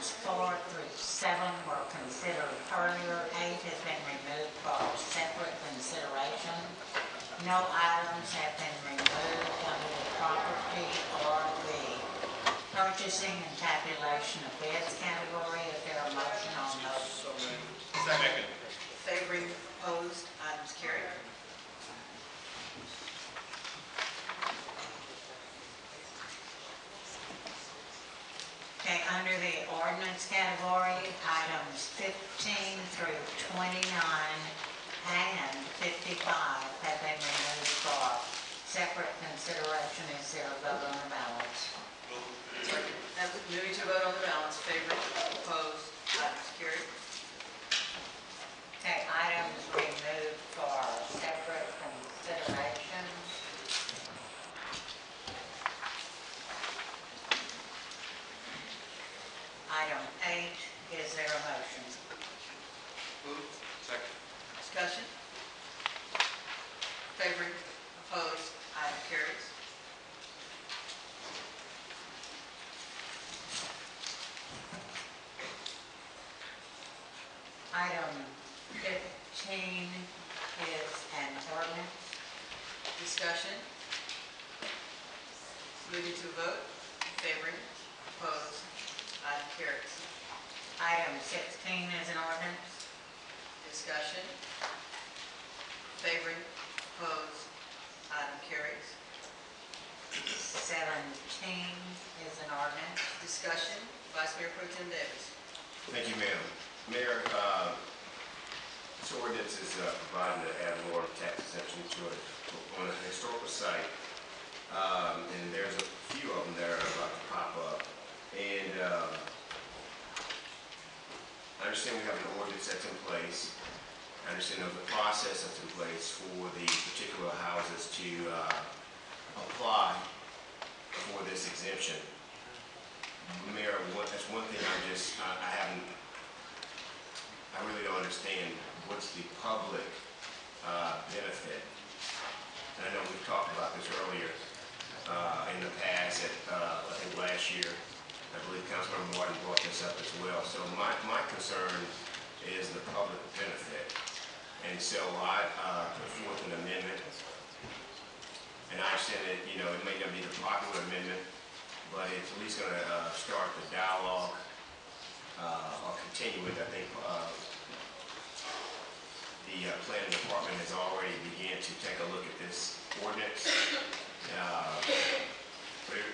items 4 through 7 were considered earlier. 8 has been removed for separate consideration. No items have been removed under the property or the purchasing and tabulation of bids category. Is there a motion on those? So moved. Second. Favoring, opposed, items carried. Okay, under the ordinance category, items 15 through 29 and 55 have been removed for separate consideration. Is there a vote on the ballots? Moving to a vote on the balance. Favoring, opposed, items carried. Okay, items removed for separate consideration. Item 8, is there a motion? Moved. Second. Discussion. Favoring, opposed, item carries. Item 15 is an ordinance. Discussion. Moving to a vote. Favoring, opposed, item carries. Item 16 is an ordinance. Discussion. Favoring, opposed, item carries. 17 is an ordinance. Discussion. Vice Mayor Pro Tem Davis. Thank you, ma'am. Mayor, this ordinance is providing to add more tax exemption to it on a historical site, and there's a few of them that are about to pop up. And I understand we have an ordinance that's in place. I understand there's a process that's in place for the particular houses to apply for this exemption. Mayor, that's one thing I really don't understand. What's the public benefit? And I know we've talked about this earlier in the past. I think last year, I believe Councilmember Martin brought this up as well. So my concern is the public benefit. And so I put forth an amendment. And I understand that, it may not be the popular amendment, but it's at least going to start the dialogue or continue with. I think the planning department has already began to take a look at this ordinance. But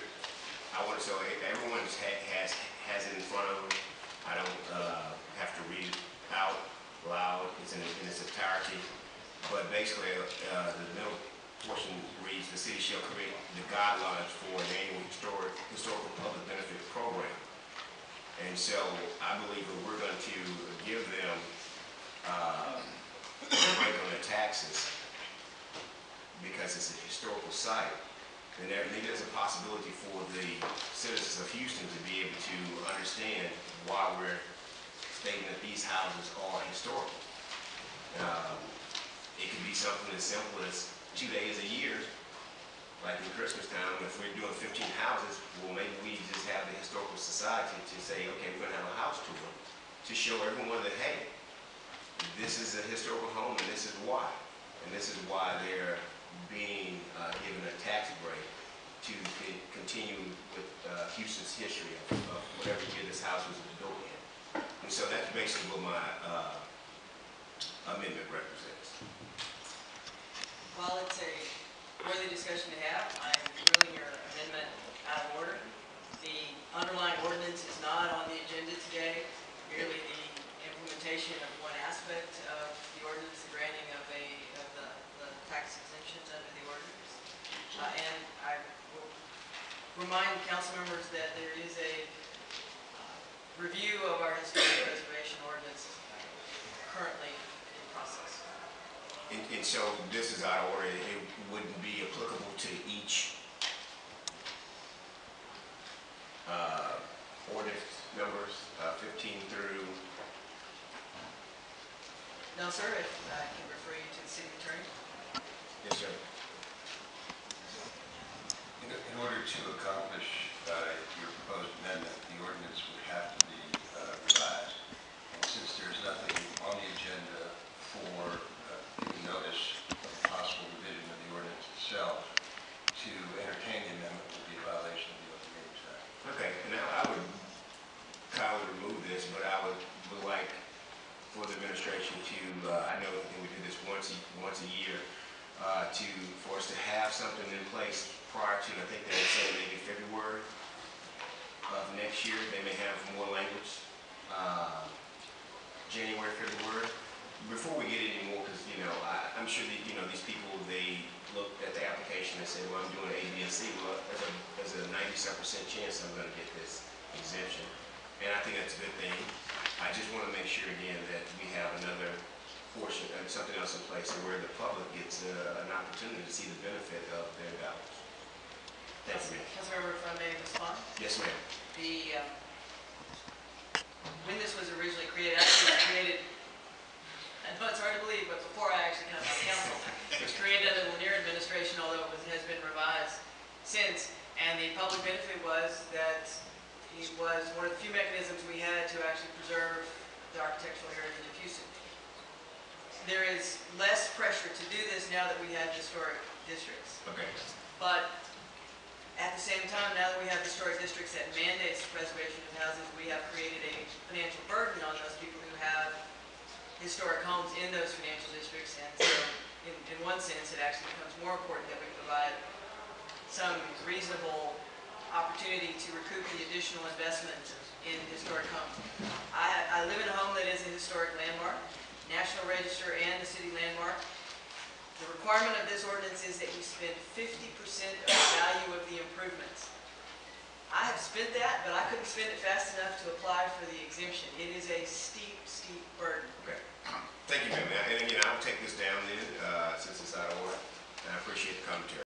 I want to say everyone has it in front of them. I don't have to read it out loud. It's in its entirety. But basically, the middle portion reads: the city shall create the guidelines for an annual historical public benefit program. And so I believe that we're going to give them a break on their taxes because it's a historical site. And maybe there's a possibility for the citizens of Houston to be able to understand why we're stating that these houses are historical. It could be something as simple as 2 days a year, like in Christmas time. If we're doing 15 houses, well, maybe we just have the historical society to say, okay, we're going to have a house tour to show everyone that, hey, this is a historical home and this is why. And this is why they're being given a tax break to continue with Houston's history of whatever year this house was built in. And so that's basically what my amendment represents. While it's a worthy discussion to have, I'm ruling your amendment out of order. The underlying ordinance is not on the agenda today, merely the implementation of one aspect of the ordinance, the granting of the tax exemptions under the ordinance. And I will remind council members that there is a review of our historic preservation ordinance currently in process. And so this is out of order. It wouldn't be applicable to each ordinance numbers 15 through. No, sir. If I can refer you to the city attorney. Yes, sir. In order to accomplish your proposed amendment, the ordinance would have to be I know that we do this once a year, for us to have something in place prior to, I think they were saying maybe February of next year, they may have more language, January, February. Before we get any more, because, I'm sure that, these people, they looked at the application and said, well, I'm doing A, B, and C. Well, there's a 90-some% chance I'm going to get this exemption. And I think that's a good thing. I just want to make sure, again, that we have another portion, something else in place where the public gets an opportunity to see the benefit of their dollars. Thank you, ma'am. Councilmember, if I may respond? Yes, ma'am. When this was originally created, actually it was created, I know it's hard to believe, but before I actually came on council, it was created under the Lanier administration, although it has been revised since. And the public benefit was that it was one of the few mechanisms we had to actually preserve the architectural heritage of Houston. There is less pressure to do this now that we have historic districts. Okay. But at the same time, now that we have historic districts that mandates the preservation of houses, we have created a financial burden on those people who have historic homes in those financial districts. And so, in one sense, it actually becomes more important that we provide some reasonable opportunity to recoup the additional investment in historic homes. I live in a home that is a historic landmark, National Register and the city landmark. The requirement of this ordinance is that you spend 50% of the value of the improvements. I have spent that, but I couldn't spend it fast enough to apply for the exemption. It is a steep, steep burden. Okay. Thank you, ma'am.